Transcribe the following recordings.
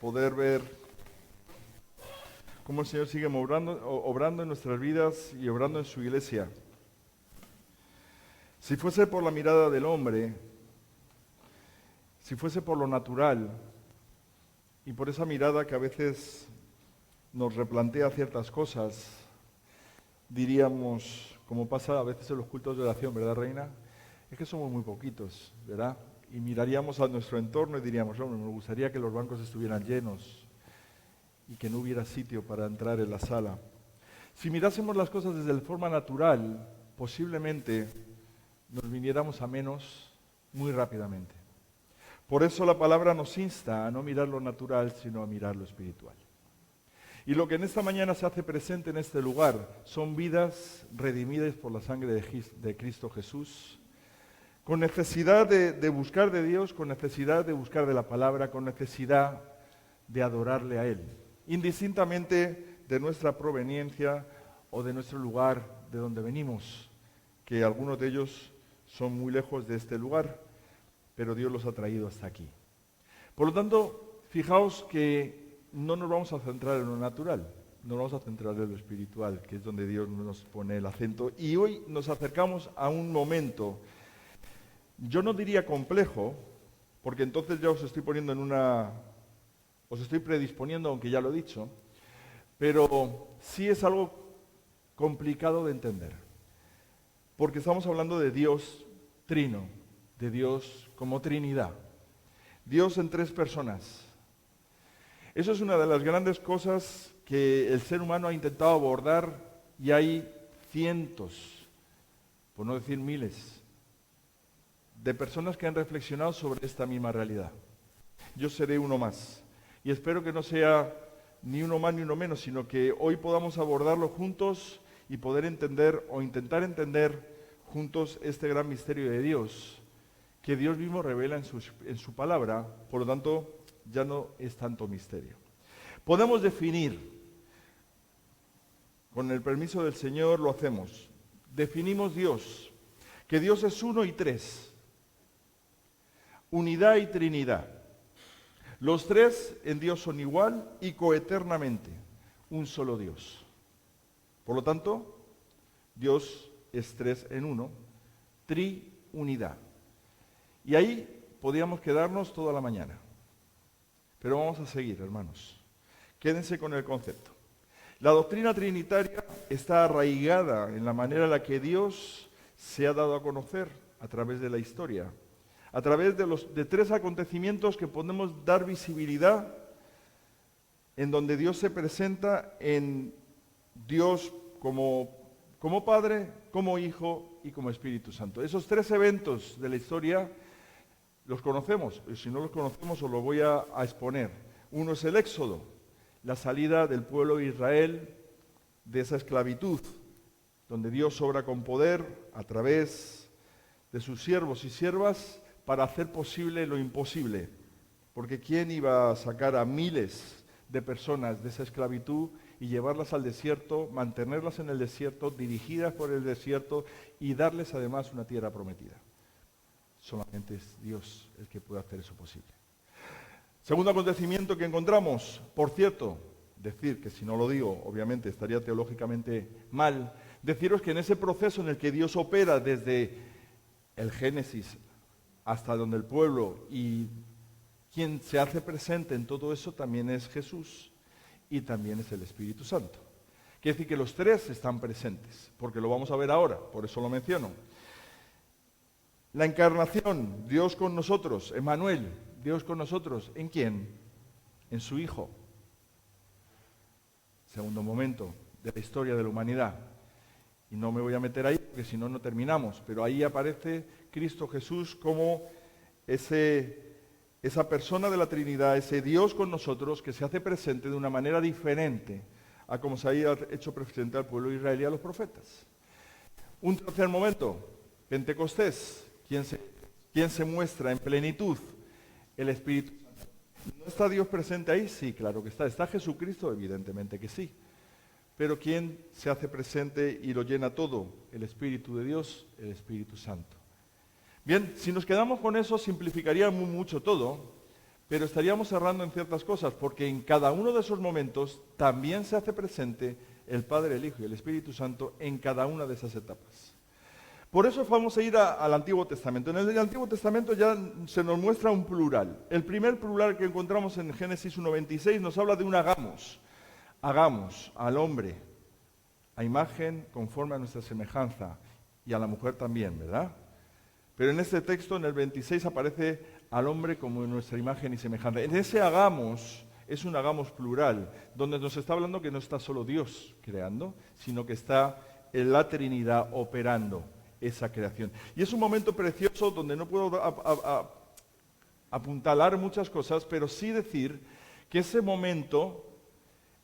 poder ver cómo el Señor sigue obrando en nuestras vidas y obrando en su iglesia. Si fuese por la mirada del hombre, si fuese por lo natural y por esa mirada que a veces nos replantea ciertas cosas, diríamos, como pasa a veces en los cultos de oración, ¿verdad, Reina? Es que somos muy poquitos, ¿verdad? Y miraríamos a nuestro entorno y diríamos, hombre, me gustaría que los bancos estuvieran llenos y que no hubiera sitio para entrar en la sala. Si mirásemos las cosas desde la forma natural, posiblemente nos viniéramos a menos muy rápidamente. Por eso la palabra nos insta a no mirar lo natural, sino a mirar lo espiritual. Y lo que en esta mañana se hace presente en este lugar son vidas redimidas por la sangre de Cristo Jesús, con necesidad de buscar de Dios, con necesidad de buscar de la palabra, con necesidad de adorarle a Él, indistintamente de nuestra proveniencia o de nuestro lugar de donde venimos, que algunos de ellos son muy lejos de este lugar, pero Dios los ha traído hasta aquí. Por lo tanto, fijaos que no nos vamos a centrar en lo natural, nos vamos a centrar en lo espiritual, que es donde Dios nos pone el acento. Y hoy nos acercamos a un momento, yo no diría complejo, porque entonces ya os estoy predisponiendo, aunque ya lo he dicho, pero sí es algo complicado de entender, porque estamos hablando de Dios trino, de Dios como Trinidad, Dios en tres personas. Eso es una de las grandes cosas que el ser humano ha intentado abordar y hay cientos, por no decir miles, de personas que han reflexionado sobre esta misma realidad. Yo seré uno más y espero que no sea ni uno más ni uno menos, sino que hoy podamos abordarlo juntos y poder entender o intentar entender juntos este gran misterio de Dios, que Dios mismo revela en su palabra, por lo tanto ya no es tanto misterio. Podemos definir, con el permiso del Señor lo hacemos, definimos Dios, que Dios es uno y tres, unidad y Trinidad. Los tres en Dios son igual y coeternamente, un solo Dios. Por lo tanto, Dios es tres en uno, triunidad. Y ahí podríamos quedarnos toda la mañana. Pero vamos a seguir, hermanos. Quédense con el concepto. La doctrina trinitaria está arraigada en la manera en la que Dios se ha dado a conocer a través de la historia, a través de tres acontecimientos que podemos dar visibilidad, en donde Dios se presenta en Dios como Padre, como Hijo y como Espíritu Santo. Esos tres eventos de la historia los conocemos, y si no los conocemos os lo voy a exponer. Uno es el Éxodo, la salida del pueblo de Israel de esa esclavitud, donde Dios obra con poder a través de sus siervos y siervas para hacer posible lo imposible. Porque ¿quién iba a sacar a miles de personas de esa esclavitud y llevarlas al desierto, mantenerlas en el desierto, dirigidas por el desierto y darles además una tierra prometida? Solamente es Dios el que puede hacer eso posible. Segundo acontecimiento que encontramos, por cierto, decir que si no lo digo, obviamente estaría teológicamente mal, deciros que en ese proceso en el que Dios opera desde el Génesis hasta donde el pueblo y quien se hace presente en todo eso también es Jesús y también es el Espíritu Santo. Quiere decir que los tres están presentes, porque lo vamos a ver ahora, por eso lo menciono. La encarnación, Dios con nosotros, Emmanuel, Dios con nosotros, ¿en quién? En su Hijo. Segundo momento de la historia de la humanidad. Y no me voy a meter ahí, porque si no, no terminamos. Pero ahí aparece Cristo Jesús como esa persona de la Trinidad, ese Dios con nosotros que se hace presente de una manera diferente a como se había hecho presente al pueblo de Israel y a los profetas. Un tercer momento, Pentecostés. ¿Quién se muestra en plenitud? El Espíritu Santo. ¿No está Dios presente ahí? Sí, claro que está. ¿Está Jesucristo? Evidentemente que sí. Pero ¿quién se hace presente y lo llena todo? El Espíritu de Dios, el Espíritu Santo. Bien, si nos quedamos con eso, simplificaríamos mucho todo, pero estaríamos errando en ciertas cosas, porque en cada uno de esos momentos también se hace presente el Padre, el Hijo y el Espíritu Santo en cada una de esas etapas. Por eso vamos a ir al Antiguo Testamento. En el Antiguo Testamento ya se nos muestra un plural. El primer plural que encontramos en Génesis 1:26 nos habla de un hagamos. Hagamos al hombre a imagen conforme a nuestra semejanza, y a la mujer también, ¿verdad? Pero en este texto, en el 26, aparece al hombre como en nuestra imagen y semejanza. En ese hagamos es un hagamos plural, donde nos está hablando que no está solo Dios creando, sino que está en la Trinidad operando esa creación. Y es un momento precioso donde no puedo apuntalar muchas cosas, pero sí decir que ese momento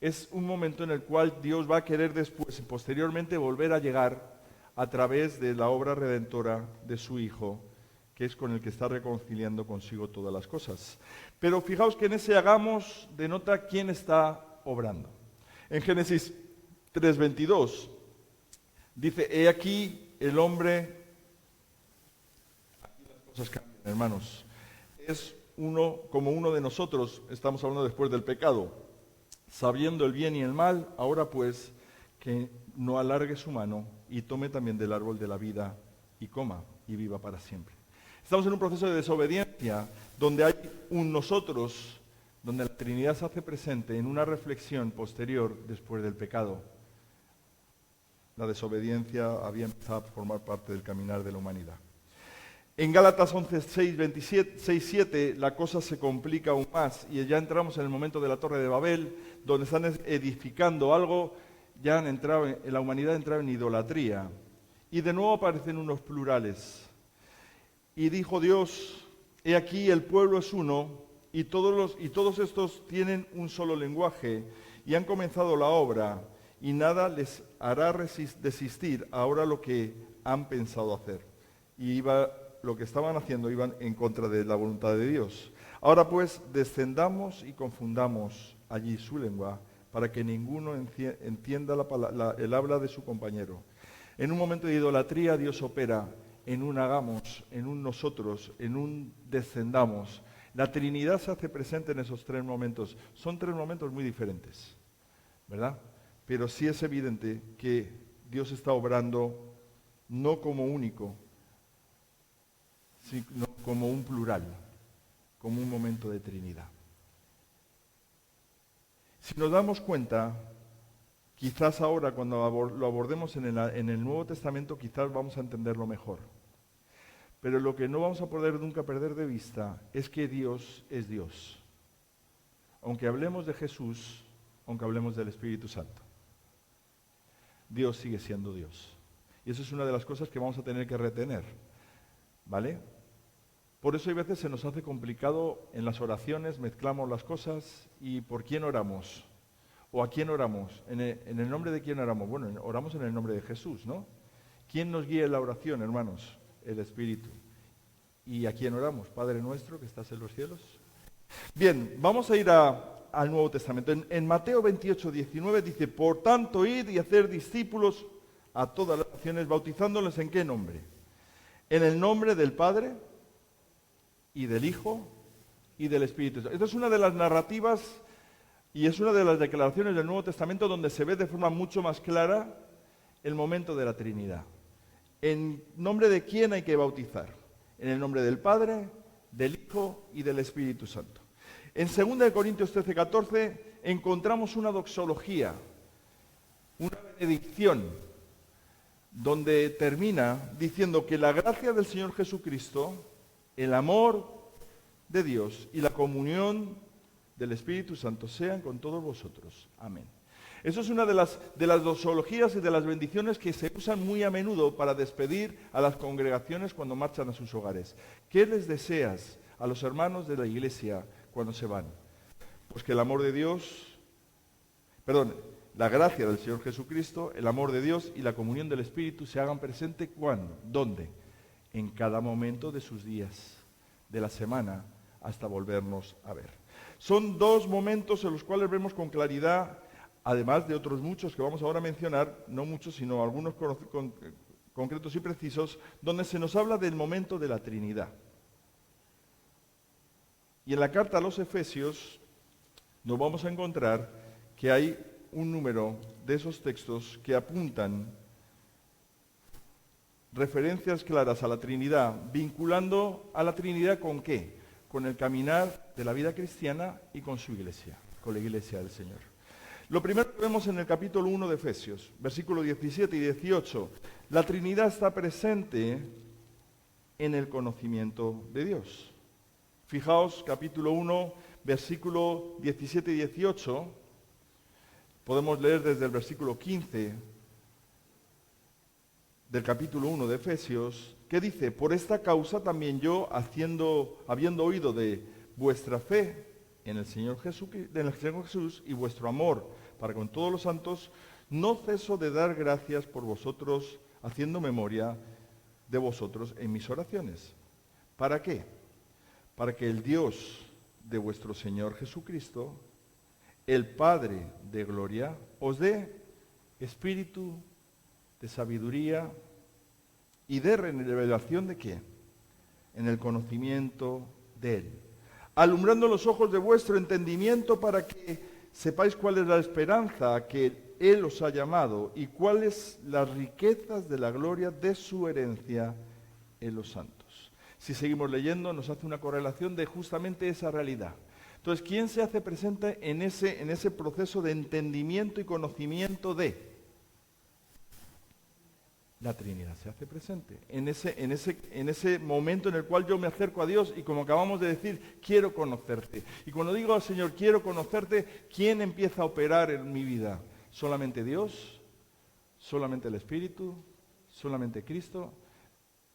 es un momento en el cual Dios va a querer después, posteriormente, volver a llegar a través de la obra redentora de su Hijo, que es con el que está reconciliando consigo todas las cosas. Pero fijaos que en ese hagamos denota quién está obrando. En Génesis 3:22 dice, he aquí el hombre, aquí las cosas cambian, hermanos, es uno como uno de nosotros, estamos hablando después del pecado, sabiendo el bien y el mal, ahora pues que no alargue su mano y tome también del árbol de la vida y coma y viva para siempre. Estamos en un proceso de desobediencia donde hay un nosotros, donde la Trinidad se hace presente en una reflexión posterior después del pecado. La desobediencia había empezado a formar parte del caminar de la humanidad. En Gálatas 11:6-7 la cosa se complica aún más y ya entramos en el momento de la Torre de Babel, donde están edificando algo, ya la humanidad ha entrado en idolatría. Y de nuevo aparecen unos plurales. Y dijo Dios, he aquí el pueblo es uno, y todos estos tienen un solo lenguaje, y han comenzado la obra, y nada les hará desistir ahora lo que han pensado hacer. Y lo que estaban haciendo iban en contra de la voluntad de Dios. Ahora pues, descendamos y confundamos allí su lengua, para que ninguno entienda el habla de su compañero. En un momento de idolatría, Dios opera en un hagamos, en un nosotros, en un descendamos. La Trinidad se hace presente en esos tres momentos. Son tres momentos muy diferentes, ¿verdad? Pero sí es evidente que Dios está obrando no como único, sino como un plural, como un momento de Trinidad. Si nos damos cuenta, quizás ahora cuando lo abordemos en el Nuevo Testamento, quizás vamos a entenderlo mejor. Pero lo que no vamos a poder nunca perder de vista es que Dios es Dios. Aunque hablemos de Jesús, aunque hablemos del Espíritu Santo, Dios sigue siendo Dios. Y eso es una de las cosas que vamos a tener que retener, ¿vale? Por eso hay veces se nos hace complicado en las oraciones, mezclamos las cosas y ¿por quién oramos? ¿O a quién oramos? ¿En el nombre de quién oramos? Bueno, oramos en el nombre de Jesús, ¿no? ¿Quién nos guía en la oración, hermanos? El Espíritu. ¿Y a quién oramos? Padre nuestro que estás en los cielos. Bien, vamos a ir al Nuevo Testamento. En Mateo 28:19 dice, por tanto, id y hacer discípulos a todas las naciones, bautizándoles ¿en qué nombre? En el nombre del Padre y del Hijo y del Espíritu. Esta es una de las narrativas y es una de las declaraciones del Nuevo Testamento donde se ve de forma mucho más clara el momento de la Trinidad. ¿En nombre de quién hay que bautizar? En el nombre del Padre, del Hijo y del Espíritu Santo. En 2 Corintios 13:14 encontramos una doxología, una benedicción, donde termina diciendo que la gracia del Señor Jesucristo, el amor de Dios y la comunión del Espíritu Santo sean con todos vosotros. Amén. Eso es una de las doxologías y de las bendiciones que se usan muy a menudo para despedir a las congregaciones cuando marchan a sus hogares. ¿Qué les deseas a los hermanos de la iglesia cuando se van? Pues que el amor de Dios, la gracia del Señor Jesucristo, el amor de Dios y la comunión del Espíritu se hagan presente ¿cuándo? ¿Dónde? En cada momento de sus días, de la semana, hasta volvernos a ver. Son dos momentos en los cuales vemos con claridad, además de otros muchos que vamos ahora a mencionar, no muchos, sino algunos concretos y precisos, donde se nos habla del momento de la Trinidad. Y en la carta a los Efesios nos vamos a encontrar que hay un número de esos textos que apuntan referencias claras a la Trinidad, vinculando a la Trinidad ¿con qué? Con el caminar de la vida cristiana y con su iglesia, con la iglesia del Señor. Lo primero que vemos en el capítulo 1 de Efesios, versículos 17 y 18, la Trinidad está presente en el conocimiento de Dios. Fijaos, capítulo 1, versículo 17 y 18, podemos leer desde el versículo 15 del capítulo 1 de Efesios, que dice: por esta causa también yo, habiendo oído de vuestra fe en el Señor Jesús y vuestro amor para con todos los santos, no ceso de dar gracias por vosotros, haciendo memoria de vosotros en mis oraciones. ¿Para qué? Para que el Dios de vuestro Señor Jesucristo, el Padre de gloria, os dé espíritu de sabiduría y de revelación ¿de qué? En el conocimiento de Él, alumbrando los ojos de vuestro entendimiento para que sepáis cuál es la esperanza a que Él os ha llamado y cuáles las riquezas de la gloria de su herencia en los santos. Si seguimos leyendo, nos hace una correlación de justamente esa realidad. Entonces, ¿quién se hace presente en ese proceso de entendimiento y conocimiento de? La Trinidad se hace presente. En ese momento en el cual yo me acerco a Dios y, como acabamos de decir, quiero conocerte. Y cuando digo al Señor, quiero conocerte, ¿quién empieza a operar en mi vida? ¿Solamente Dios? ¿Solamente el Espíritu? ¿Solamente Cristo?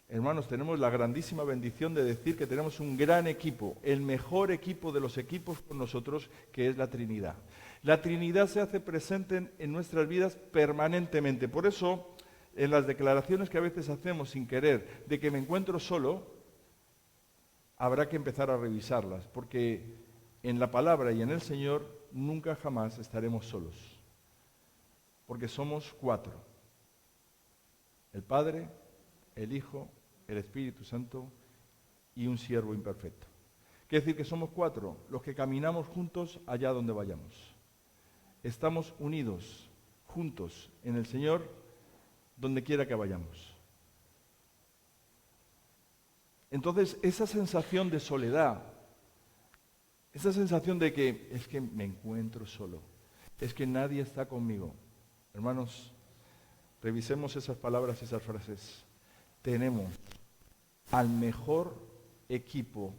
Hermanos, tenemos la grandísima bendición de decir que tenemos un gran equipo, el mejor equipo de los equipos con nosotros, que es la Trinidad. La Trinidad se hace presente en nuestras vidas permanentemente. Por eso, en las declaraciones que a veces hacemos sin querer, de que me encuentro solo, habrá que empezar a revisarlas, porque en la palabra y en el Señor nunca jamás estaremos solos, porque somos 4, el Padre, el Hijo, el Espíritu Santo y un siervo imperfecto. Quiere decir que somos 4 los que caminamos juntos allá donde vayamos. Estamos unidos, juntos, en el Señor, donde quiera que vayamos. Entonces, esa sensación de soledad, esa sensación de que es que me encuentro solo, es que nadie está conmigo. Hermanos, revisemos esas palabras, esas frases. Tenemos al mejor equipo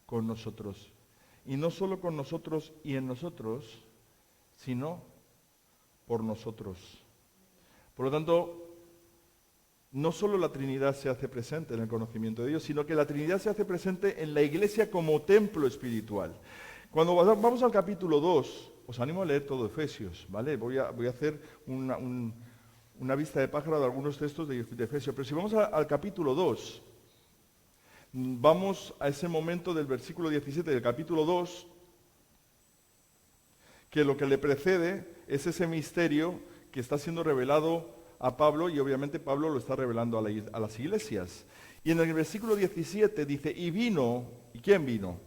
con nosotros. Y no solo con nosotros y en nosotros, sino por nosotros. Por lo tanto, no solo la Trinidad se hace presente en el conocimiento de Dios, sino que la Trinidad se hace presente en la iglesia como templo espiritual. Cuando vamos al capítulo 2, os animo a leer todo Efesios, ¿vale? Voy a hacer una vista de pájaro de algunos textos de Efesios, pero si vamos al capítulo 2, vamos a ese momento del versículo 17 del capítulo 2, que lo que le precede es ese misterio que está siendo revelado a Pablo, y obviamente Pablo lo está revelando a las iglesias. Y en el versículo 17 dice: y vino, ¿y quién vino?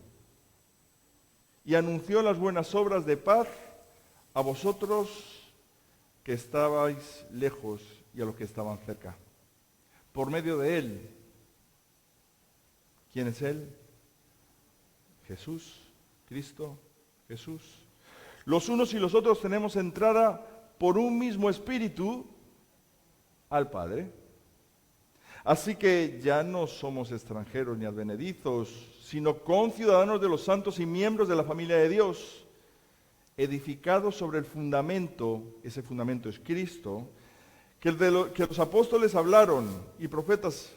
Y anunció las buenas obras de paz a vosotros que estabais lejos y a los que estaban cerca. Por medio de Él. ¿Quién es Él? Jesús, Cristo, Jesús. Los unos y los otros tenemos entrada por un mismo espíritu al Padre. Así que ya no somos extranjeros ni advenedizos, sino conciudadanos de los santos y miembros de la familia de Dios, edificados sobre el fundamento, ese fundamento es Cristo, que los apóstoles hablaron y profetas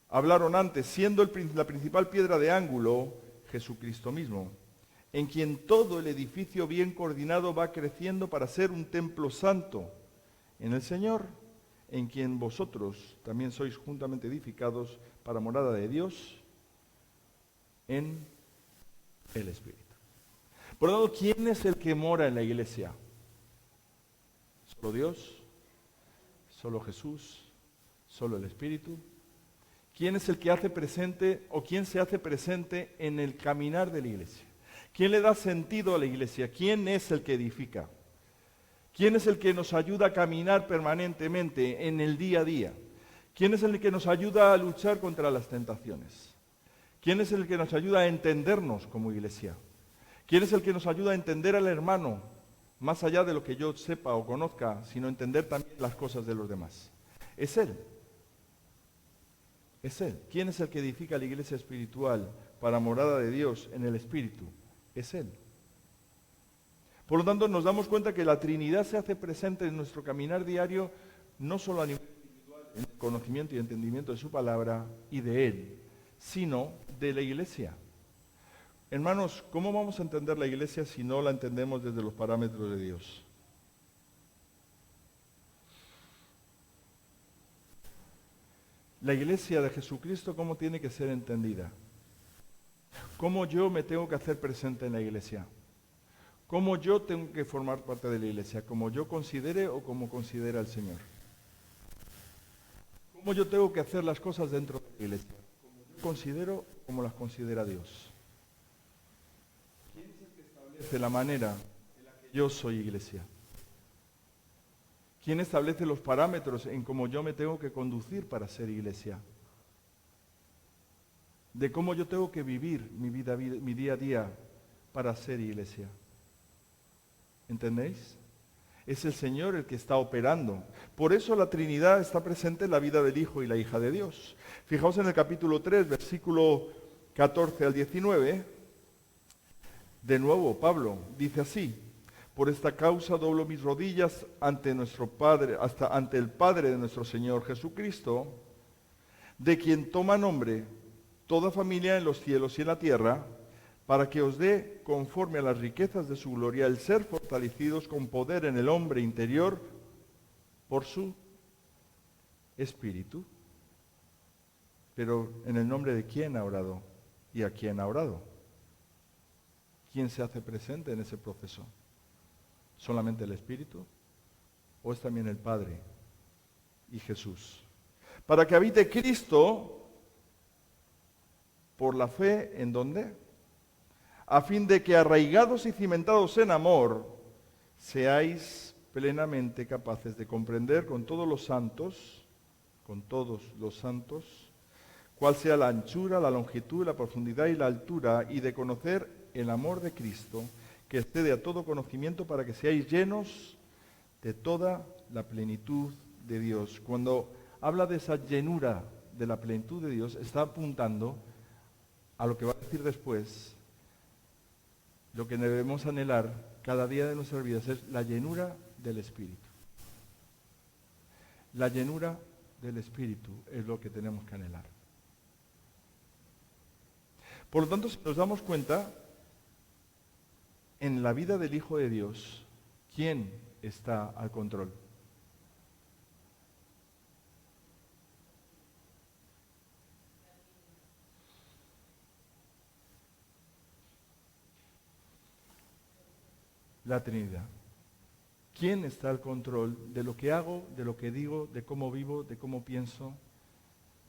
hablaron antes, siendo la principal piedra de ángulo Jesucristo mismo, en quien todo el edificio bien coordinado va creciendo para ser un templo santo en el Señor, en quien vosotros también sois juntamente edificados para morada de Dios en el Espíritu. Por lo tanto, ¿quién es el que mora en la iglesia? ¿Solo Dios? ¿Solo Jesús? ¿Solo el Espíritu? ¿Quién es el que hace presente o quién se hace presente en el caminar de la iglesia? ¿Quién le da sentido a la iglesia? ¿Quién es el que edifica? ¿Quién es el que nos ayuda a caminar permanentemente en el día a día? ¿Quién es el que nos ayuda a luchar contra las tentaciones? ¿Quién es el que nos ayuda a entendernos como iglesia? ¿Quién es el que nos ayuda a entender al hermano, más allá de lo que yo sepa o conozca, sino entender también las cosas de los demás? Es Él. Es Él. ¿Quién es el que edifica la iglesia espiritual para morada de Dios en el Espíritu? Es Él. Por lo tanto, nos damos cuenta que la Trinidad se hace presente en nuestro caminar diario, no solo a nivel individual, en el conocimiento y entendimiento de su palabra y de Él, sino de la iglesia. Hermanos, ¿cómo vamos a entender la iglesia si no la entendemos desde los parámetros de Dios? La iglesia de Jesucristo, ¿cómo tiene que ser entendida? ¿Cómo yo me tengo que hacer presente en la iglesia? ¿Cómo yo tengo que formar parte de la iglesia? ¿Como yo considere o como considera el Señor? ¿Cómo yo tengo que hacer las cosas dentro de la iglesia? ¿Como yo considero o como las considera Dios? ¿Quién es el que establece la manera en la que yo soy iglesia? ¿Quién establece los parámetros en cómo yo me tengo que conducir para ser iglesia? De cómo yo tengo que vivir mi día a día para ser iglesia. ¿Entendéis? Es el Señor el que está operando. Por eso la Trinidad está presente en la vida del Hijo y la hija de Dios. Fijaos en el capítulo 3, versículo 14 al 19. De nuevo, Pablo dice así: por esta causa doblo mis rodillas ante nuestro Padre, hasta ante el Padre de nuestro Señor Jesucristo, de quien toma nombre toda familia en los cielos y en la tierra, para que os dé, conforme a las riquezas de su gloria, el ser fortalecidos con poder en el hombre interior por su Espíritu. Pero ¿en el nombre de quién ha orado? ¿Y a quién ha orado? ¿Quién se hace presente en ese proceso? ¿Solamente el Espíritu? ¿O es también el Padre y Jesús? Para que habite Cristo por la fe, ¿en dónde? A fin de que arraigados y cimentados en amor, seáis plenamente capaces de comprender con todos los santos, cuál sea la anchura, la longitud, la profundidad y la altura, y de conocer el amor de Cristo, que excede a todo conocimiento, para que seáis llenos de toda la plenitud de Dios. Cuando habla de esa llenura de la plenitud de Dios, está apuntando a lo que va a decir después. Lo que debemos anhelar cada día de nuestras vidas es la llenura del Espíritu. La llenura del Espíritu es lo que tenemos que anhelar. Por lo tanto, si nos damos cuenta, en la vida del Hijo de Dios, ¿quién está al control? La Trinidad. ¿Quién está al control de lo que hago, de lo que digo, de cómo vivo, de cómo pienso,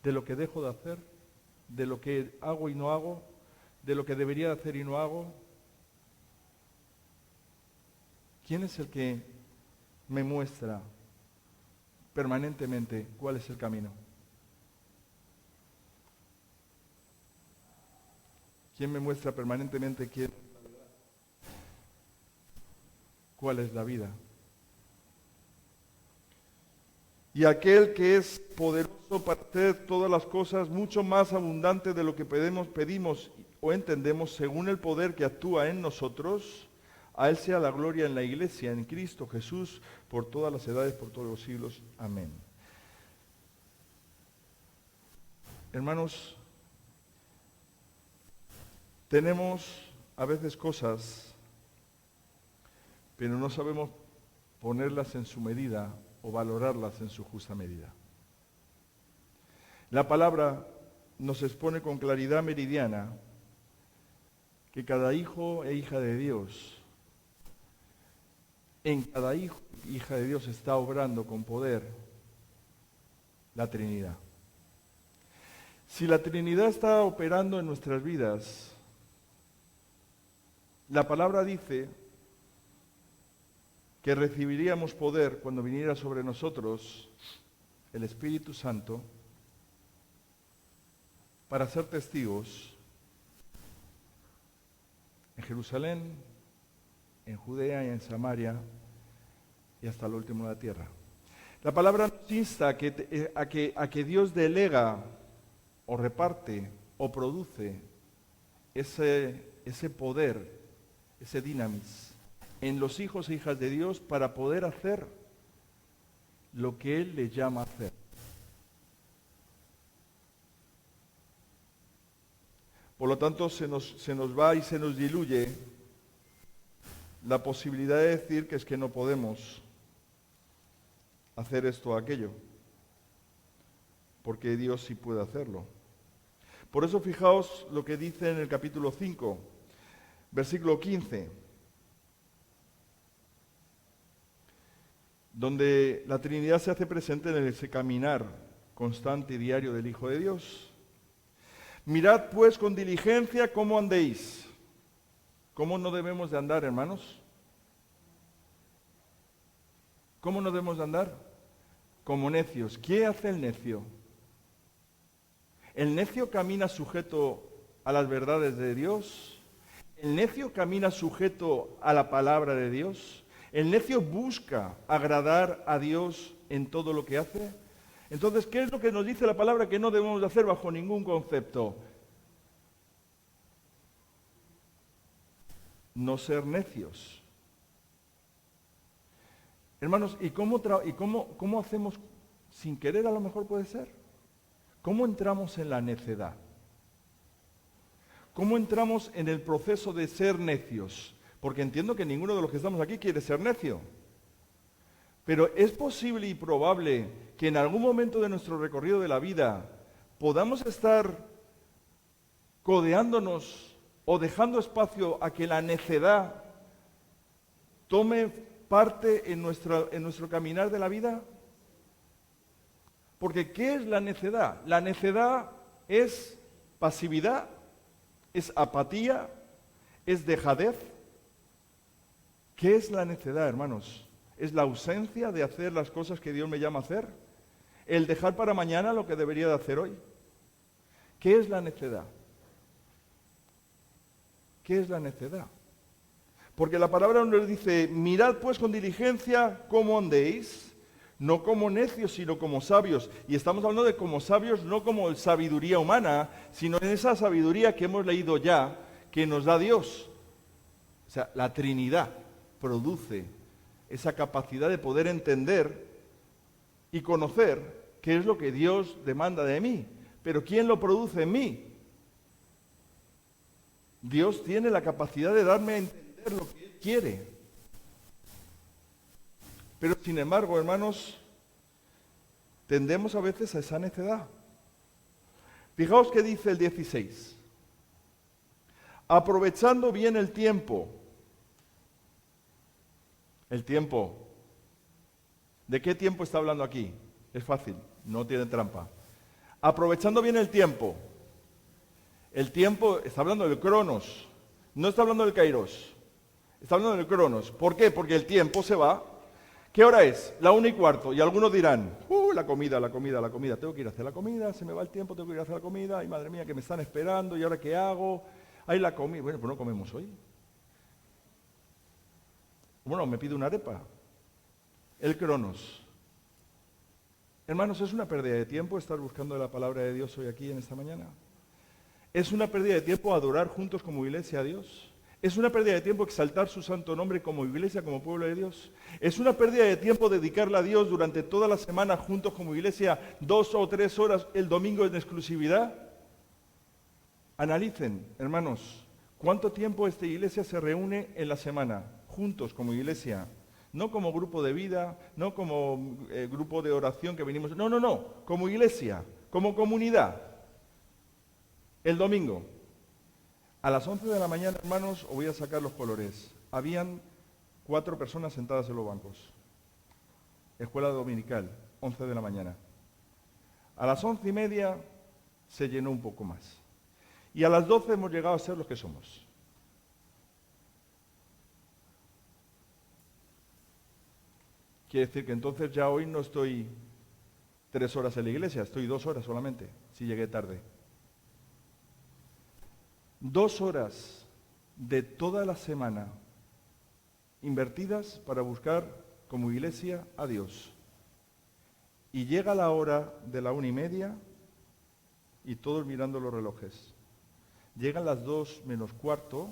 de lo que dejo de hacer, de lo que hago y no hago, de lo que debería hacer y no hago? ¿Quién es el que me muestra permanentemente cuál es el camino? ¿Quién me muestra permanentemente cuál es la vida? Y aquel que es poderoso para hacer todas las cosas mucho más abundante de lo que pedimos o entendemos, según el poder que actúa en nosotros, a Él sea la gloria en la Iglesia, en Cristo Jesús, por todas las edades, por todos los siglos. Amén. Hermanos, tenemos a veces cosas, pero no sabemos ponerlas en su medida o valorarlas en su justa medida. La palabra nos expone con claridad meridiana que cada hijo e hija de Dios, en cada hijo e hija de Dios está obrando con poder la Trinidad. Si la Trinidad está operando en nuestras vidas, la palabra dice que recibiríamos poder cuando viniera sobre nosotros el Espíritu Santo para ser testigos en Jerusalén, en Judea y en Samaria y hasta lo último de la tierra. La palabra nos insta a que Dios delega o reparte o produce ese poder, ese dinamis en los hijos e hijas de Dios para poder hacer lo que Él les llama a hacer. Por lo tanto, se nos va y se nos diluye la posibilidad de decir que es que no podemos hacer esto o aquello, porque Dios sí puede hacerlo. Por eso fijaos lo que dice en el capítulo 5, versículo 15, donde la Trinidad se hace presente en ese caminar constante y diario del Hijo de Dios. Mirad pues con diligencia cómo andéis. ¿Cómo no debemos de andar, hermanos? ¿Cómo no debemos de andar? Como necios. ¿Qué hace el necio? ¿El necio camina sujeto a las verdades de Dios? ¿El necio camina sujeto a la palabra de Dios? ¿El necio busca agradar a Dios en todo lo que hace? Entonces, ¿qué es lo que nos dice la palabra que no debemos de hacer bajo ningún concepto? No ser necios. Hermanos, ¿y cómo hacemos sin querer, a lo mejor puede ser? ¿Cómo entramos en la necedad? ¿Cómo entramos en el proceso de ser necios? Porque entiendo que ninguno de los que estamos aquí quiere ser necio. Pero es posible y probable que en algún momento de nuestro recorrido de la vida podamos estar codeándonos o dejando espacio a que la necedad tome parte en nuestro caminar de la vida. Porque ¿qué es la necedad? La necedad es pasividad, es apatía, es dejadez. ¿Qué es la necedad, hermanos? Es la ausencia de hacer las cosas que Dios me llama a hacer. El dejar para mañana lo que debería de hacer hoy. ¿Qué es la necedad? ¿Qué es la necedad? Porque la palabra nos dice, mirad pues con diligencia cómo andéis, no como necios, sino como sabios. Y estamos hablando de como sabios, no como sabiduría humana, sino en esa sabiduría que hemos leído ya, que nos da Dios. O sea, la Trinidad produce esa capacidad de poder entender y conocer qué es lo que Dios demanda de mí. Pero ¿quién lo produce en mí? Dios tiene la capacidad de darme a entender lo que Él quiere. Pero sin embargo, hermanos, tendemos a veces a esa necedad. Fijaos qué dice el 16. Aprovechando bien el tiempo. El tiempo. ¿De qué tiempo está hablando aquí? Es fácil, no tiene trampa. Aprovechando bien el tiempo. El tiempo, está hablando del cronos, no está hablando del kairos, está hablando del cronos. ¿Por qué? Porque el tiempo se va. ¿Qué hora es? 1:15. Y algunos dirán, la comida, tengo que ir a hacer la comida, se me va el tiempo, tengo que ir a hacer la comida, ay madre mía, que me están esperando, ¿y ahora qué hago? Ay, la comida, bueno, pues no comemos hoy. Bueno, me pido una arepa. El cronos. Hermanos, ¿es una pérdida de tiempo estar buscando la palabra de Dios hoy aquí en esta mañana? ¿Es una pérdida de tiempo adorar juntos como iglesia a Dios? ¿Es una pérdida de tiempo exaltar su santo nombre como iglesia, como pueblo de Dios? ¿Es una pérdida de tiempo dedicarle a Dios durante toda la semana juntos como iglesia 2 o 3 horas el domingo en exclusividad? Analicen, hermanos, ¿cuánto tiempo esta iglesia se reúne en la semana juntos como iglesia? No como grupo de vida, no como grupo de oración que venimos. No, como iglesia, como comunidad. El domingo, a las 11 de la mañana, hermanos, os voy a sacar los colores. Habían 4 personas sentadas en los bancos. Escuela dominical, 11 de la mañana. A las 11:30 se llenó un poco más. Y a las 12 hemos llegado a ser los que somos. Quiere decir que entonces ya hoy no estoy 3 horas en la iglesia, estoy 2 horas solamente, si llegué tarde. 2 horas de toda la semana invertidas para buscar como iglesia a Dios. Y llega la hora de la 1:30 y todos mirando los relojes. Llegan las 2 menos cuarto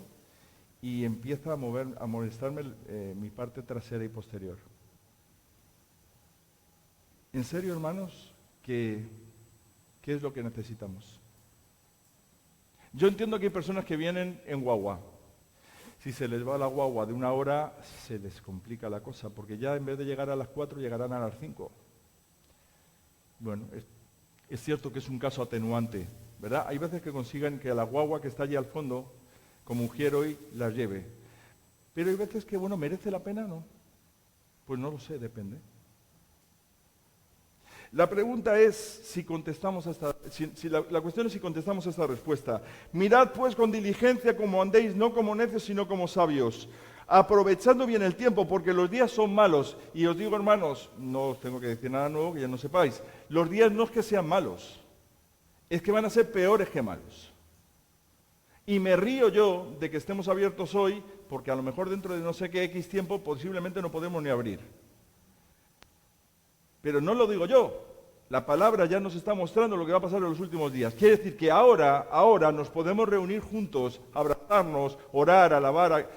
y empieza a molestarme mi parte trasera y posterior. En serio, hermanos, ¿qué es lo que necesitamos? Yo entiendo que hay personas que vienen en guagua. Si se les va la guagua de 1 hora, se les complica la cosa, porque ya en vez de llegar a las 4, llegarán a las 5. Bueno, es cierto que es un caso atenuante, ¿verdad? Hay veces que consigan que a la guagua que está allí al fondo, como Ujier hoy, las lleve. Pero hay veces que, bueno, ¿merece la pena? ¿No? Pues no lo sé, depende. La pregunta es si contestamos la cuestión es si contestamos esta respuesta. Mirad pues con diligencia como andéis, no como necios, sino como sabios, aprovechando bien el tiempo, porque los días son malos. Y os digo, hermanos, no os tengo que decir nada nuevo que ya no sepáis, los días no es que sean malos, es que van a ser peores que malos. Y me río yo de que estemos abiertos hoy, porque a lo mejor dentro de no sé qué X tiempo posiblemente no podemos ni abrir. Pero no lo digo yo, la palabra ya nos está mostrando lo que va a pasar en los últimos días. Quiere decir que ahora nos podemos reunir juntos, abrazarnos, orar, alabar.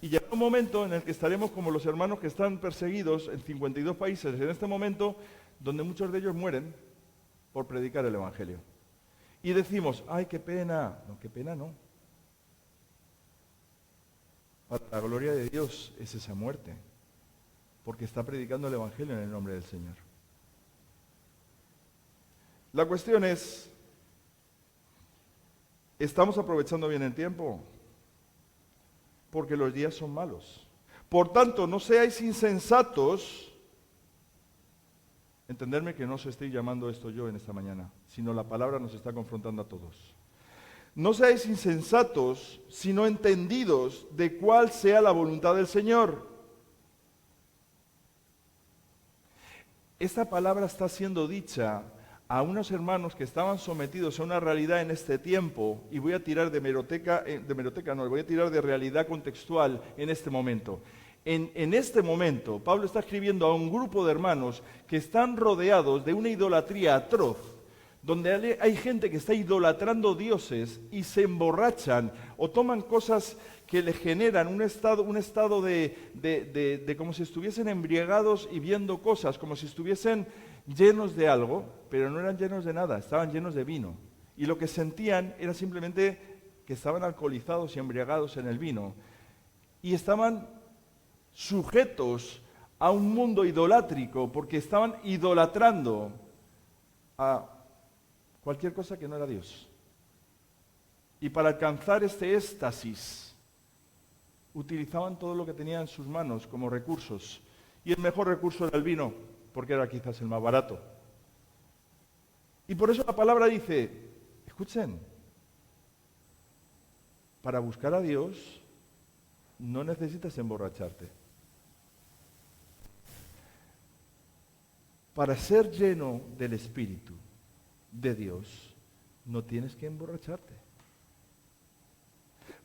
Y llegará un momento en el que estaremos como los hermanos que están perseguidos en 52 países en este momento, donde muchos de ellos mueren por predicar el Evangelio. Y decimos, ¡ay, qué pena! No, qué pena no. Para la gloria de Dios es esa muerte, porque está predicando el Evangelio en el nombre del Señor. La cuestión es, ¿estamos aprovechando bien el tiempo? Porque los días son malos. Por tanto, no seáis insensatos. Entenderme que no os estoy llamando esto yo en esta mañana, sino la palabra nos está confrontando a todos. No seáis insensatos, sino entendidos de cuál sea la voluntad del Señor. Esta palabra está siendo dicha a unos hermanos que estaban sometidos a una realidad en este tiempo, y voy a tirar voy a tirar de realidad contextual en este momento. En este momento, Pablo está escribiendo a un grupo de hermanos que están rodeados de una idolatría atroz, donde hay gente que está idolatrando dioses y se emborrachan o toman cosas que le generan un estado de como si estuviesen embriagados y viendo cosas, como si estuviesen llenos de algo, pero no eran llenos de nada, estaban llenos de vino. Y lo que sentían era simplemente que estaban alcoholizados y embriagados en el vino. Y estaban sujetos a un mundo idolátrico, porque estaban idolatrando a cualquier cosa que no era Dios. Y para alcanzar este éxtasis, utilizaban todo lo que tenían en sus manos como recursos. Y el mejor recurso era el vino, porque era quizás el más barato. Y por eso la palabra dice, escuchen, para buscar a Dios no necesitas emborracharte. Para ser lleno del Espíritu de Dios, no tienes que emborracharte.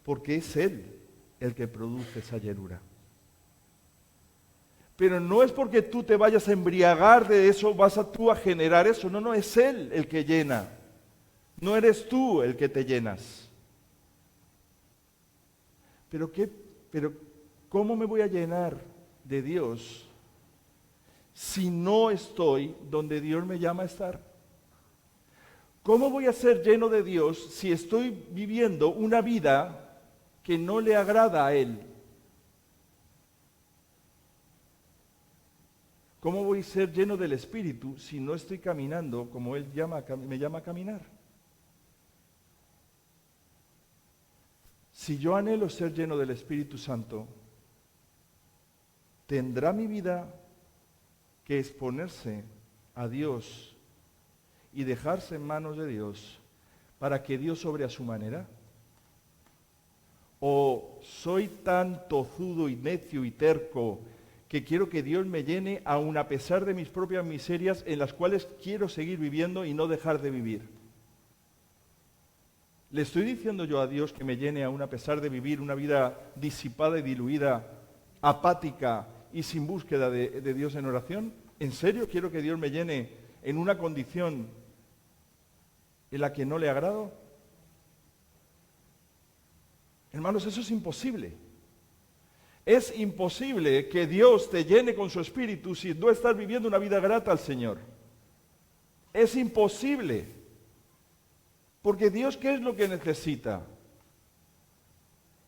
Porque es Él el que produce esa llenura. Pero no es porque tú te vayas a embriagar de eso, vas tú a generar eso. No, es Él el que llena. No eres tú el que te llenas. Pero ¿cómo me voy a llenar de Dios si no estoy donde Dios me llama a estar? ¿Cómo voy a ser lleno de Dios si estoy viviendo una vida que no le agrada a Él? ¿Cómo voy a ser lleno del Espíritu si no estoy caminando como Él me llama a caminar? Si yo anhelo ser lleno del Espíritu Santo, ¿tendrá mi vida que exponerse a Dios y dejarse en manos de Dios para que Dios obre a su manera? ¿O soy tan tozudo y necio y terco que quiero que Dios me llene aun a pesar de mis propias miserias en las cuales quiero seguir viviendo y no dejar de vivir? ¿Le estoy diciendo yo a Dios que me llene aun a pesar de vivir una vida disipada y diluida, apática y sin búsqueda de Dios en oración? ¿En serio quiero que Dios me llene en una condición en la que no le agrado? Hermanos, eso es imposible. Es imposible que Dios te llene con su Espíritu si no estás viviendo una vida grata al Señor. Es imposible. Porque Dios, ¿qué es lo que necesita?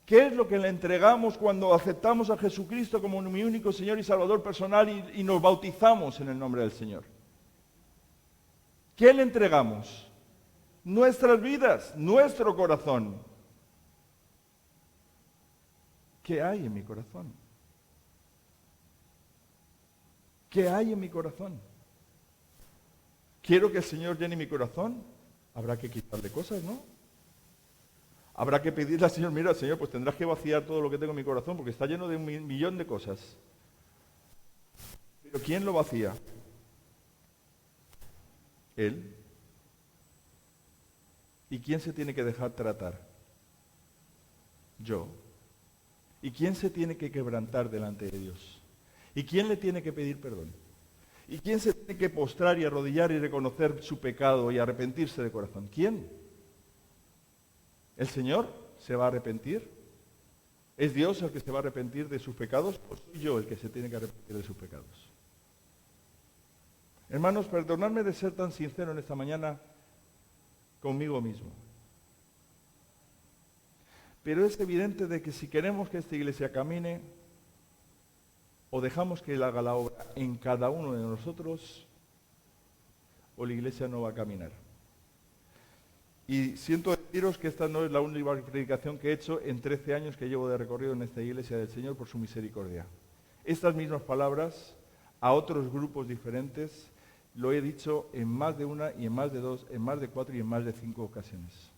¿Qué es lo que le entregamos cuando aceptamos a Jesucristo como mi único Señor y Salvador personal y nos bautizamos en el nombre del Señor? ¿Qué le entregamos? Nuestras vidas, nuestro corazón. ¿Qué hay en mi corazón? ¿Qué hay en mi corazón? ¿Quiero que el Señor llene mi corazón? Habrá que quitarle cosas, ¿no? Habrá que pedirle al Señor, mira, Señor, pues tendrás que vaciar todo lo que tengo en mi corazón porque está lleno de un millón de cosas. Pero ¿quién lo vacía? Él. ¿Y quién se tiene que dejar tratar? Yo. ¿Y quién se tiene que quebrantar delante de Dios? ¿Y quién le tiene que pedir perdón? ¿Y quién se tiene que postrar y arrodillar y reconocer su pecado y arrepentirse de corazón? ¿Quién? ¿El Señor se va a arrepentir? ¿Es Dios el que se va a arrepentir de sus pecados o soy yo el que se tiene que arrepentir de sus pecados? Hermanos, perdonadme de ser tan sincero en esta mañana conmigo mismo. Pero es evidente de que si queremos que esta iglesia camine, o dejamos que Él haga la obra en cada uno de nosotros, o la iglesia no va a caminar. Y siento deciros que esta no es la única predicación que he hecho en 13 años que llevo de recorrido en esta iglesia del Señor por su misericordia. Estas mismas palabras a otros grupos diferentes lo he dicho en más de una y en más de dos, en más de 4 y en más de 5 ocasiones.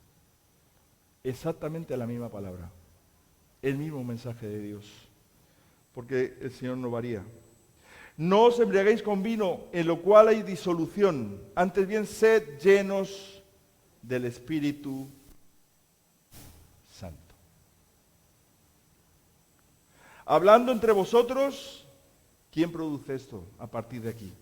Exactamente la misma palabra, el mismo mensaje de Dios, porque el Señor no varía. No os embriaguéis con vino, en lo cual hay disolución, antes bien sed llenos del Espíritu Santo. Hablando entre vosotros, ¿quién produce esto a partir de aquí?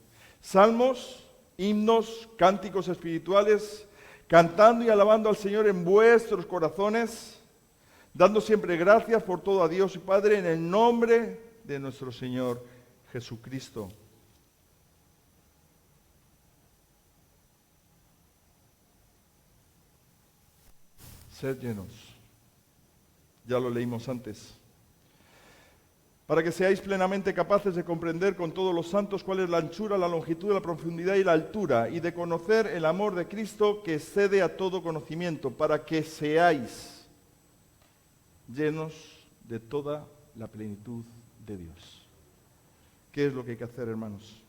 Salmos, himnos, cánticos espirituales, cantando y alabando al Señor en vuestros corazones, dando siempre gracias por todo a Dios y Padre en el nombre de nuestro Señor Jesucristo. Sed llenos. Ya lo leímos antes. Para que seáis plenamente capaces de comprender con todos los santos cuál es la anchura, la longitud, la profundidad y la altura, y de conocer el amor de Cristo que excede a todo conocimiento, para que seáis llenos de toda la plenitud de Dios. ¿Qué es lo que hay que hacer, hermanos?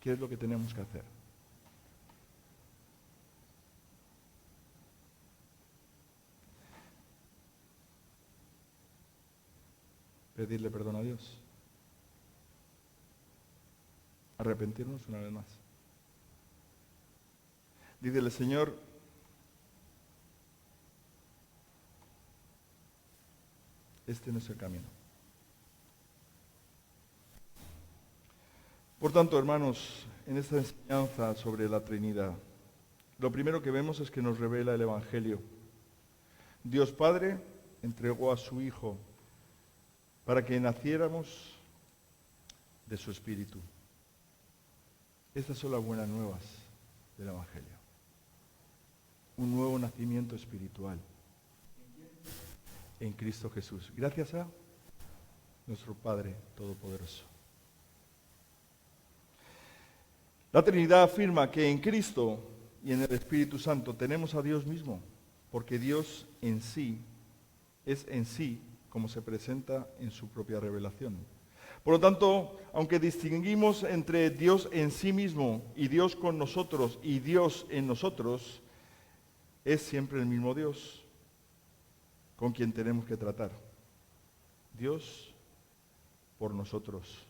¿Qué es lo que tenemos que hacer? Pedirle perdón a Dios. Arrepentirnos una vez más. Dídele, Señor, este no es el camino. Por tanto, hermanos, en esta enseñanza sobre la Trinidad, lo primero que vemos es que nos revela el Evangelio. Dios Padre entregó a su Hijo para que naciéramos de su Espíritu. Estas son las buenas nuevas del Evangelio. Un nuevo nacimiento espiritual en Cristo Jesús, gracias a nuestro Padre Todopoderoso. La Trinidad afirma que en Cristo y en el Espíritu Santo tenemos a Dios mismo, porque Dios en sí es en sí como se presenta en su propia revelación. Por lo tanto, aunque distinguimos entre Dios en sí mismo y Dios con nosotros y Dios en nosotros, es siempre el mismo Dios con quien tenemos que tratar. Dios por nosotros.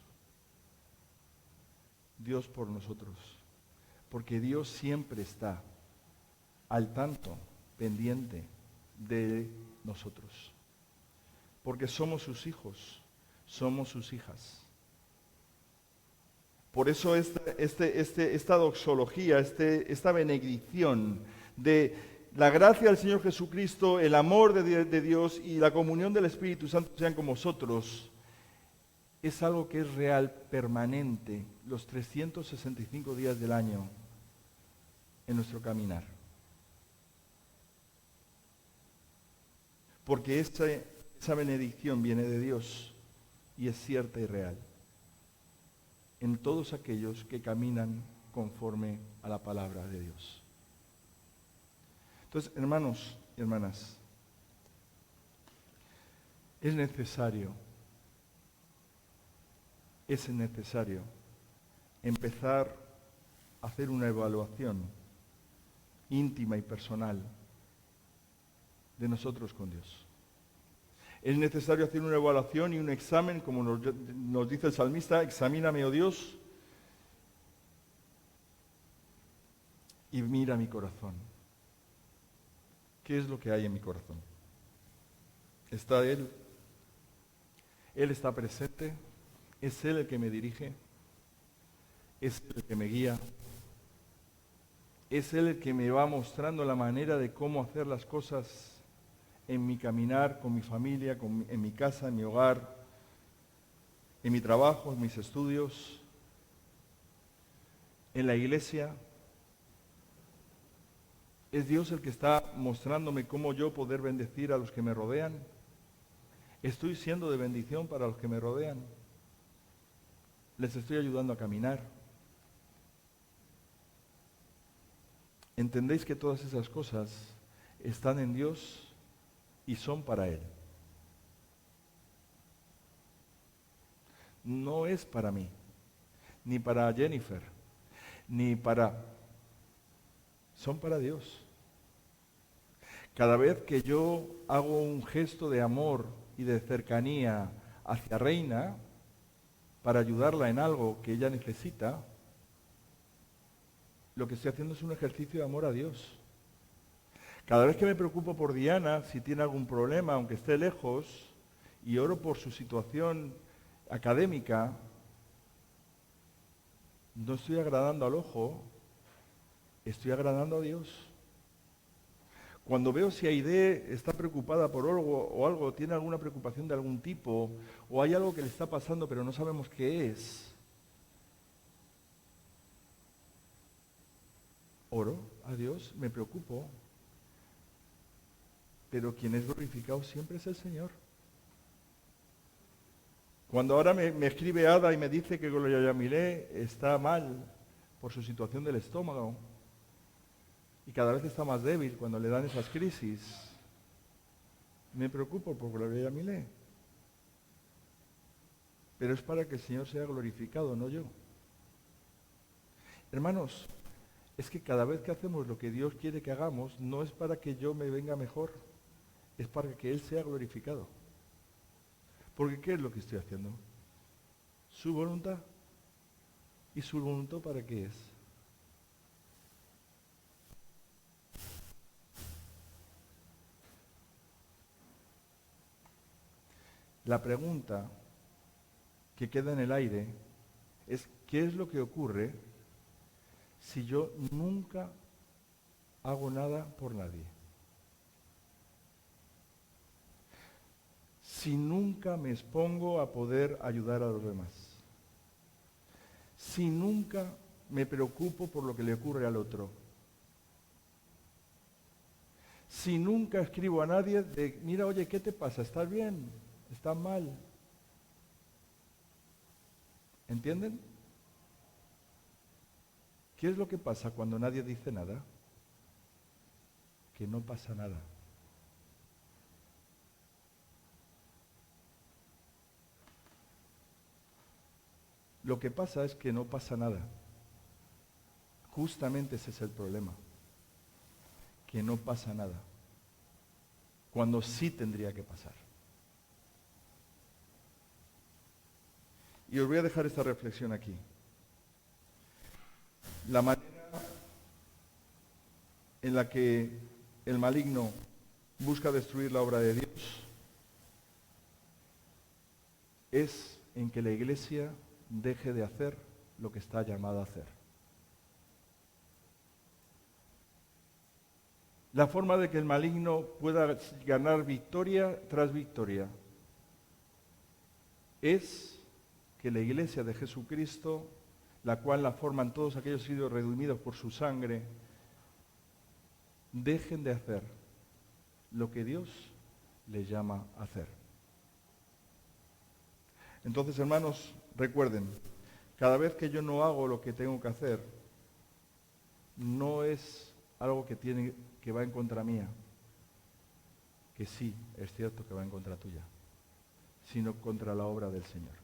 Dios por nosotros. Porque Dios siempre está al tanto, pendiente de nosotros. Porque somos sus hijos, somos sus hijas. Por eso esta doxología, esta benedicción de la gracia del Señor Jesucristo, el amor de Dios y la comunión del Espíritu Santo sean con vosotros, es algo que es real, permanente, los 365 días del año en nuestro caminar. Porque esa benedicción viene de Dios y es cierta y real en todos aquellos que caminan conforme a la palabra de Dios. Entonces, hermanos y hermanas, es necesario empezar a hacer una evaluación íntima y personal de nosotros con Dios. Es necesario hacer una evaluación y un examen, como nos dice el salmista: examíname, oh Dios, y mira mi corazón. ¿Qué es lo que hay en mi corazón? ¿Está Él? ¿Él está presente? ¿Es Él el que me dirige? ¿Es Él el que me guía? ¿Es Él el que me va mostrando la manera de cómo hacer las cosas en mi caminar, con mi familia, en mi casa, en mi hogar, en mi trabajo, en mis estudios, en la iglesia? ¿Es Dios el que está mostrándome cómo yo poder bendecir a los que me rodean? ¿Estoy siendo de bendición para los que me rodean? ¿Les estoy ayudando a caminar? ¿Entendéis que todas esas cosas están en Dios y son para Él? No es para mí, ni para Jennifer, ni para... Son para Dios. Cada vez que yo hago un gesto de amor y de cercanía hacia Reina para ayudarla en algo que ella necesita, lo que estoy haciendo es un ejercicio de amor a Dios. Cada vez que me preocupo por Diana, si tiene algún problema, aunque esté lejos, y oro por su situación académica, no estoy agradando al ojo, estoy agradando a Dios. Cuando veo si Aide está preocupada por algo o algo, tiene alguna preocupación de algún tipo, o hay algo que le está pasando pero no sabemos qué es, oro a Dios, me preocupo, pero quien es glorificado siempre es el Señor. Cuando ahora me escribe Ada y me dice que Gloria Yamilé está mal por su situación del estómago y cada vez está más débil cuando le dan esas crisis, me preocupo por Gloria Yamilé. Pero es para que el Señor sea glorificado, no yo. Hermanos, es que cada vez que hacemos lo que Dios quiere que hagamos, no es para que yo me venga mejor, es para que Él sea glorificado. Porque ¿qué es lo que estoy haciendo? Su voluntad. ¿Y su voluntad para qué es? La pregunta que queda en el aire es: ¿qué es lo que ocurre si yo nunca hago nada por nadie? Si nunca me expongo a poder ayudar a los demás. Si nunca me preocupo por lo que le ocurre al otro. Si nunca escribo a nadie de: mira, oye, ¿qué te pasa? ¿Estás bien? ¿Estás mal? ¿Entienden? ¿Qué es lo que pasa cuando nadie dice nada? Que no pasa nada. Lo que pasa es que no pasa nada. Justamente ese es el problema, que no pasa nada, cuando sí tendría que pasar. Y os voy a dejar esta reflexión aquí. La manera en la que el maligno busca destruir la obra de Dios es en que la Iglesia deje de hacer lo que está llamada a hacer. La forma de que el maligno pueda ganar victoria tras victoria es que la Iglesia de Jesucristo, la cual la forman todos aquellos que han sido redimidos por su sangre, dejen de hacer lo que Dios les llama a hacer. Entonces, hermanos, recuerden, cada vez que yo no hago lo que tengo que hacer, no es algo que va en contra mía, que sí, es cierto que va en contra tuya, sino contra la obra del Señor.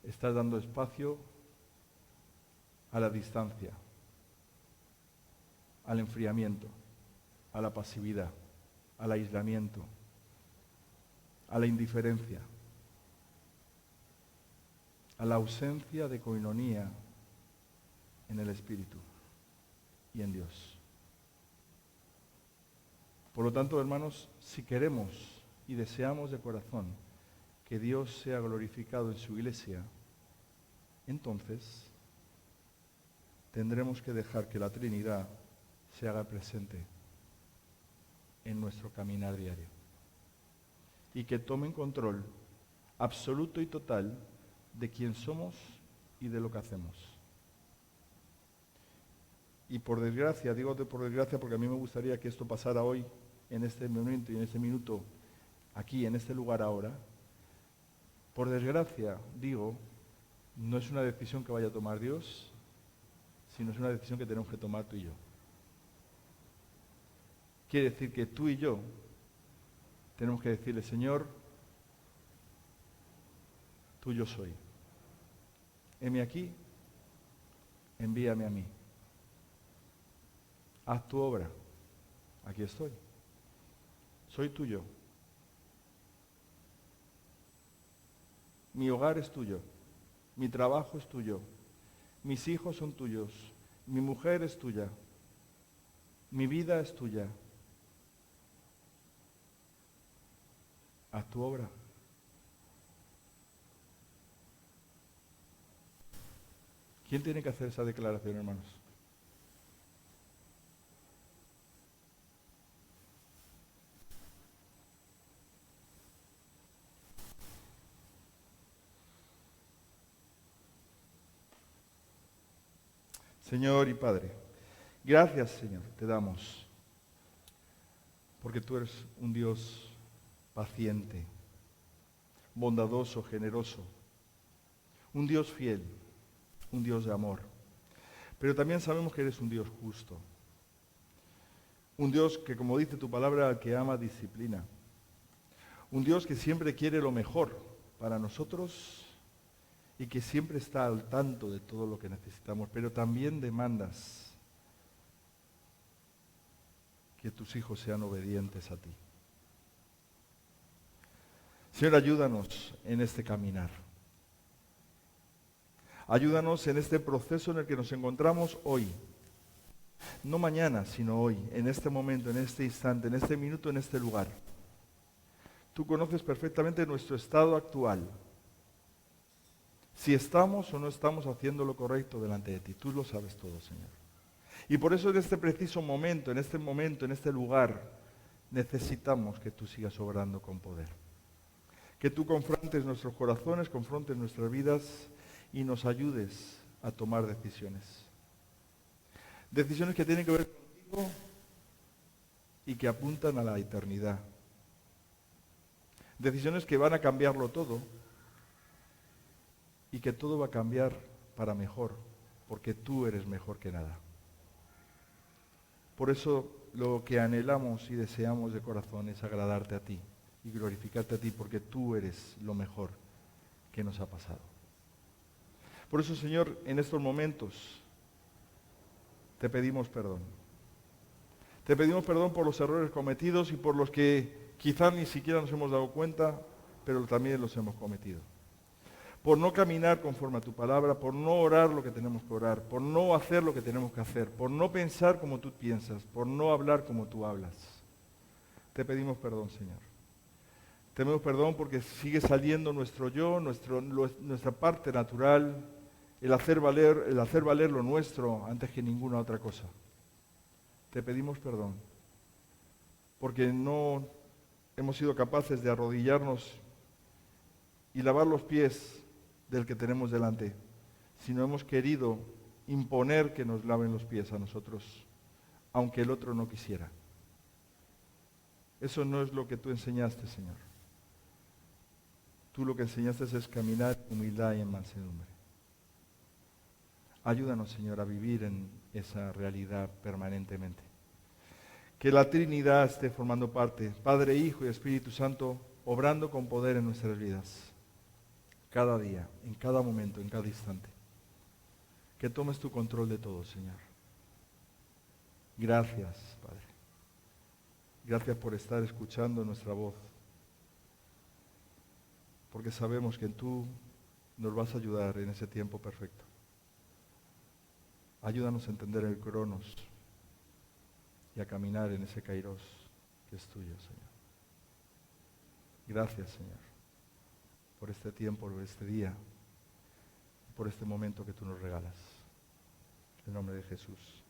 Estás dando espacio a la distancia, al enfriamiento, a la pasividad, al aislamiento, a la indiferencia, a la ausencia de coinonía en el Espíritu y en Dios. Por lo tanto, hermanos, si queremos y deseamos de corazón que Dios sea glorificado en su Iglesia, entonces tendremos que dejar que la Trinidad se haga presente en nuestro caminar diario y que tomen control absoluto y total de quién somos y de lo que hacemos. Y por desgracia, digo por desgracia porque a mí me gustaría que esto pasara hoy, en este momento y en este minuto, aquí, en este lugar ahora. Por desgracia, digo, no es una decisión que vaya a tomar Dios, sino es una decisión que tenemos que tomar tú y yo. Quiere decir que tú y yo tenemos que decirle, Señor, tuyo soy. Heme aquí, envíame a mí. Haz tu obra. Aquí estoy. Soy tuyo. Mi hogar es tuyo. Mi trabajo es tuyo. Mis hijos son tuyos. Mi mujer es tuya. Mi vida es tuya. Haz tu obra. ¿Quién tiene que hacer esa declaración, hermanos? Señor y Padre, gracias, Señor, te damos, porque tú eres un Dios paciente, bondadoso, generoso, un Dios fiel, un Dios de amor. Pero también sabemos que eres un Dios justo, un Dios que, como dice tu palabra, al que ama disciplina, un Dios que siempre quiere lo mejor para nosotros y que siempre está al tanto de todo lo que necesitamos, pero también demandas que tus hijos sean obedientes a ti. Señor, ayúdanos en este caminar. Ayúdanos en este proceso en el que nos encontramos hoy. No mañana, sino hoy, en este momento, en este instante, en este minuto, en este lugar. Tú conoces perfectamente nuestro estado actual. Si estamos o no estamos haciendo lo correcto delante de ti. Tú lo sabes todo, Señor. Y por eso en este preciso momento, en este lugar, necesitamos que tú sigas obrando con poder. Que tú confrontes nuestros corazones, confrontes nuestras vidas y nos ayudes a tomar decisiones. Decisiones que tienen que ver contigo y que apuntan a la eternidad. Decisiones que van a cambiarlo todo y que todo va a cambiar para mejor, porque tú eres mejor que nada. Por eso lo que anhelamos y deseamos de corazón es agradarte a ti y glorificarte a ti, porque tú eres lo mejor que nos ha pasado. Por eso, Señor, en estos momentos te pedimos perdón. Te pedimos perdón por los errores cometidos y por los que quizás ni siquiera nos hemos dado cuenta, pero también los hemos cometido. Por no caminar conforme a tu palabra, por no orar lo que tenemos que orar, por no hacer lo que tenemos que hacer, por no pensar como tú piensas, por no hablar como tú hablas. Te pedimos perdón, Señor. Te pedimos perdón porque sigue saliendo nuestro yo, nuestra parte natural, el hacer valer lo nuestro antes que ninguna otra cosa. Te pedimos perdón porque no hemos sido capaces de arrodillarnos y lavar los pies del que tenemos delante, sino hemos querido imponer que nos laven los pies a nosotros, aunque el otro no quisiera. Eso no es lo que tú enseñaste, Señor. Tú lo que enseñaste es caminar en humildad y en mansedumbre. Ayúdanos, Señor, a vivir en esa realidad permanentemente. Que la Trinidad esté formando parte, Padre, Hijo y Espíritu Santo, obrando con poder en nuestras vidas. Cada día, en cada momento, en cada instante. Que tomes tu control de todo, Señor. Gracias, Padre. Gracias por estar escuchando nuestra voz. Porque sabemos que tú nos vas a ayudar en ese tiempo perfecto. Ayúdanos a entender el cronos y a caminar en ese kairos que es tuyo, Señor. Gracias, Señor, por este tiempo, por este día, por este momento que tú nos regalas. En el nombre de Jesús.